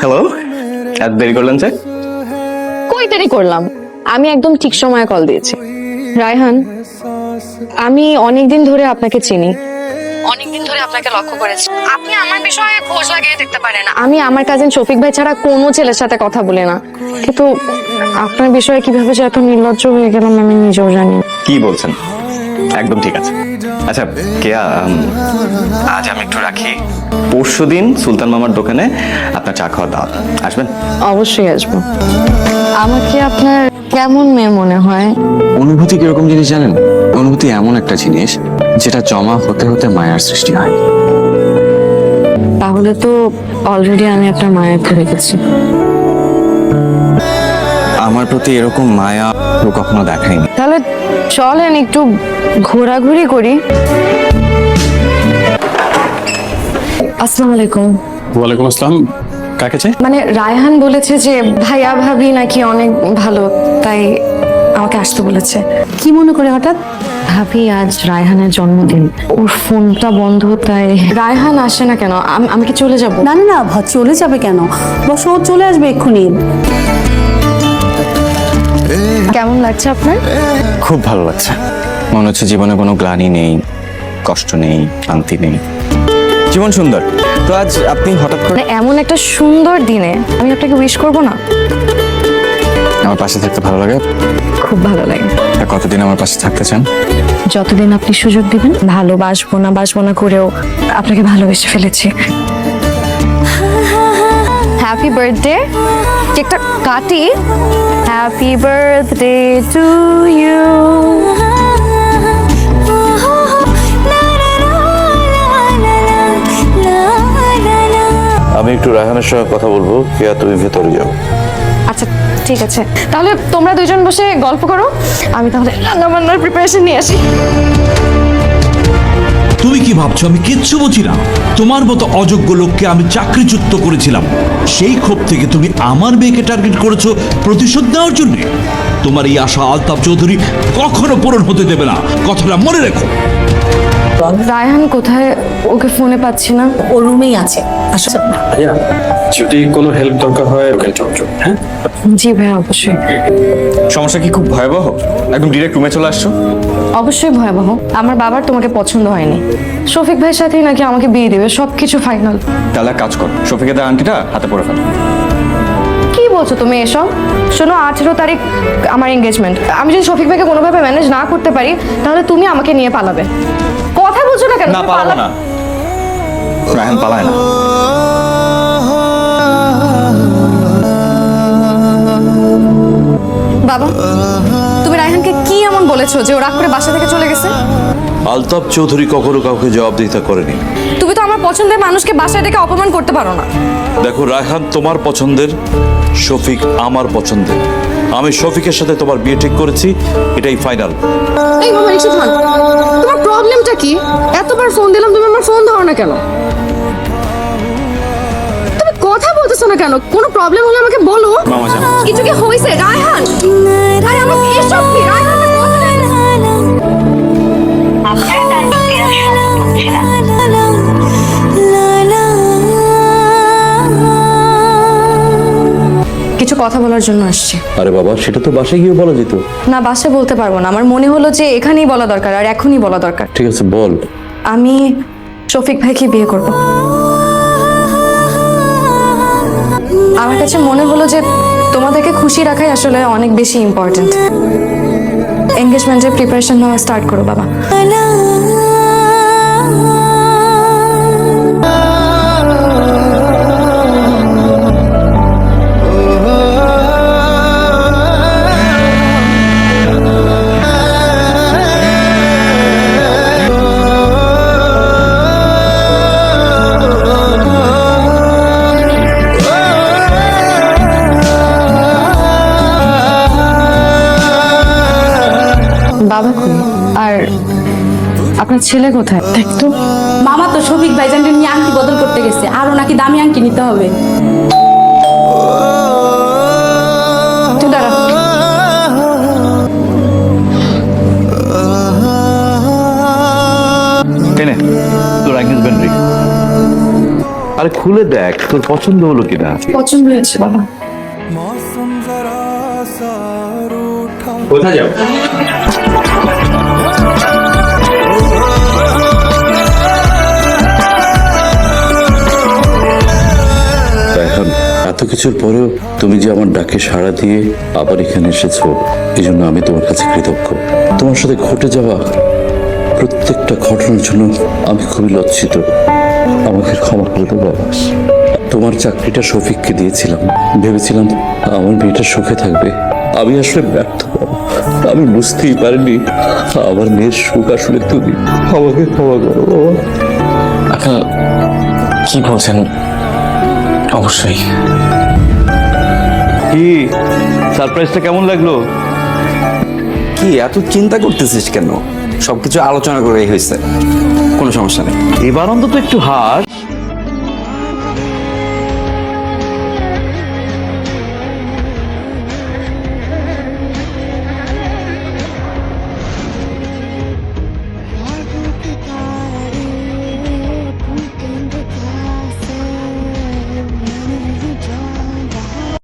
Hello, এত দেরি করলেন যে? কই দেরি করলাম, আমি একদম ঠিক সময়ে কল দিয়েছি। রায়হান, আমি অনেকদিন ধরে আপনাকে চিনি, অনেকদিন ধরে আপনাকে লক্ষ্য করেছি। আপনি আমার বিষয়ে খোঁজ লাগিয়ে দেখতে পারেন। আমি আমার কাজিন শফিক ভাই ছাড়া কোনো ছেলের সাথে কথা বলি না, কিন্তু আপনার বিষয়ে কিভাবে যে এত নির্লজ্জ হয়ে গেলাম আমি নিজেও জানি না। কি বলছেন? একদম ঠিক আছে। আচ্ছা কেয়া, আজ আমি একটু রাখি। পরশুদিন সুলতান মামার দোকানে আপনার চা খাওয়ার দাওয়াত, আসবেন? অবশ্যই আসবো। আমাকে আপনার কেমন মেয়ে মনে হয়? অনুভূতি কিরকম জিনিস জানেন? অনুভূতি এমন একটা জিনিস যেটা জমা হতে হতে মায়ার সৃষ্টি হয়। তাহলে তো অলরেডি আমি আপনার মায়া করে গেছি। আমার প্রতি এরকম মায়া ও কখনো দেখায়নি। তাহলে চলেন একটু ঘোরাঘুরি করি। আসসালামু আলাইকুম। ওয়ালাইকুম আসসালাম। কাকে চাই? মানে রায়হান বলেছে যে ভাইয়া ভাবি নাকি অনেক ভালো, তাই আমাকে আসতে বলেছে। কি মনে করে হঠাৎ? ভাবি আজ রায়হানের জন্মদিন, ওর ফোনটা বন্ধ, তাই রায়হান আসে না কেন? আমি কি চলে যাব? না না না, চলে যাবে কেন? বস, ও চলে আসবে এক্ষুনি। কেমন লাগছে আপনার? খুব ভালো লাগছে। মনে হচ্ছে জীবনে কোনো গ্লানি নেই, কষ্ট নেই, শান্তি নেই, জীবন সুন্দর। তো আজ আপনি হঠাৎ করে মানে এমন একটা সুন্দর দিনে আমি আপনাকে উইশ করব না? আমার পাশে থাকতে ভালো লাগে। খুব ভালো লাগে। আর কতদিন আমার পাশে থাকতে চান? যতদিন আপনি সুযোগ দিবেন। ভালোবাসবো না করেও আপনাকে ভালোবেসে ফেলেছি। Happy birthday. কেকটা কাটি। Happy birthday to you. আমি একটু রায়হানের সঙ্গে কথা বলবো। কেয়া, তুমি ভেতরে যাও। আচ্ছা ঠিক আছে, তাহলে তোমরা দুজন বসে গল্প করো, আমি তাহলে রান্না বান্নার প্রিপারেশন নিয়ে আসি। তুমি কি ভাবছো আমি কিচ্ছু বুঝি না? তোমার মতো অযোগ্য লোককে আমি চাকরিচ্যুত করেছিলাম, সেই ক্ষোভ থেকে তুমি আমার মেয়েকে টার্গেট করেছো প্রতিশোধ নেওয়ার জন্য। তোমার এই আশা আলতাফ চৌধুরী কখনো পূরণ হতে দেবে না, কথাটা মনে রেখো। রায়হান কোথায়? ওকে ফোনে পাচ্ছি না। ও রুমেই আছে, আসো। ভাইয়া, যদি কোনো হেল্প দরকার হয় ওকে চলছো। হ্যাঁ, জি ভাইয়া, অবশ্যই। সমস্যা কি খুব ভয়াবহ? একদম ডিরেক্ট রুমে চলে আসছো? অবশ্যই ভয়াবহ। আমার বাবার তোমাকে পছন্দ হয়নি, শফিক ভাইয়ের সাথেই নাকি আমাকে বিয়ে দিবে, সবকিছু ফাইনাল। তাহলে এক কাজ কর, শফিকের আংটিটা হাতে পরে ফেলো। কি বলছো তুমি এসব? শোনো, 18 তারিখ আমার এঙ্গেজমেন্ট। আমি যদি শফিক ভাইকে কোনোভাবে ম্যানেজ না করতে পারি, তাহলে তুমি আমাকে নিয়ে পালাবে। কথা বলছো না কেন? না, তুমি পালাবো না। রায়হান পালায় না। বাবা, তুমি রায়হানকে কি এমন বলেছো যে ও রাগ করে বাসা থেকে চলে গেছে? আলতাফ চৌধুরী কখনো কাউকে জবাবদিহিতা করেনি। তুমি তো আমার পছন্দের মানুষকে বাসায় ডেকে অপমান করতে পারো না। দেখো, রায়হান তোমার পছন্দের, শফিক আমার পছন্দের। আমি শফিকের সাথে তোমার বিয়ে ঠিক করেছি, এটাই ফাইনাল। এই মামা, রিক্সা থাম। তোমার প্রবলেমটা কি? এতবার ফোন দিলাম, তুমি আমার ফোন ধরো না কেন? তুমি কথা বলতেছো না কেন? কোনো প্রবলেম হলে আমাকে বলো। মামা জান, কিছু কি হয়েছে? রায়হান, আরে আমার এসব কি? রায়হান আমার কথা নেয় না। কিছু কথা বলার জন্য আসছি। আরে বাবা, সেটা তো বাসায় গিয়ে বলা যেত। না, বাসায় বলতে পারবো না। আমার মনে হলো যে এখানেই বলা দরকার, আর এখনই বলা দরকার। ঠিক আছে, বল। আমি শফিক ভাইকে বিয়ে করব। আমার কাছে মনে হলো যে তোমাদেরকে খুশি রাখাই আসলে অনেক বেশি ইম্পর্টেন্ট। এঙ্গেজমেন্টের প্রিপারেশন নেওয়া স্টার্ট করো বাবা। বাবা কই? আর আপনার ছেলে কোথায়? দেখতো। মামা তো শফিক ভাইজানকে নিয়ে আংটি বদল করতে গেছে, আরো নাকি দামি আংটি নিতে হবে। তুই দাঁড়া। টেনে তোর এঙ্গেজমেন্ট রিং। আরে খুলে দেখ তোর পছন্দ হলো কিনা। পছন্দ হয়েছে বাবা। কোথায় যাও? রায়হান, এত কিছুর পরেও তুমি যে আমার ডাকে সাড়া দিয়ে আবার এখানে এসেছো, এই জন্য আমি তোমার কাছে কৃতজ্ঞ। তোমার সাথে ঘটে যাওয়া প্রত্যেকটা ঘটনার জন্য আমি খুবই লজ্জিত। আমাকে ক্ষমা করে দেবো বাবা। তোমার চাকরিটা শফিককে দিয়েছিলাম, ভেবেছিলাম আমার মেয়েটা সুখে থাকবে। আমি আসলে ব্যর্থ বাবা। আমি বুঝতেই পারিনি আমার মেয়ের সুখ আসলে তুমি। আমাকে ক্ষমা করো বাবা। আঙ্কেল কি বলছেন? অবশ্যই। কি সারপ্রাইজটা কেমন লাগলো? কি এত চিন্তা করতেছিস কেন? সবকিছু আলোচনা করেই হয়েছে, কোনো সমস্যা নেই। এবার অন্তত একটু হাস।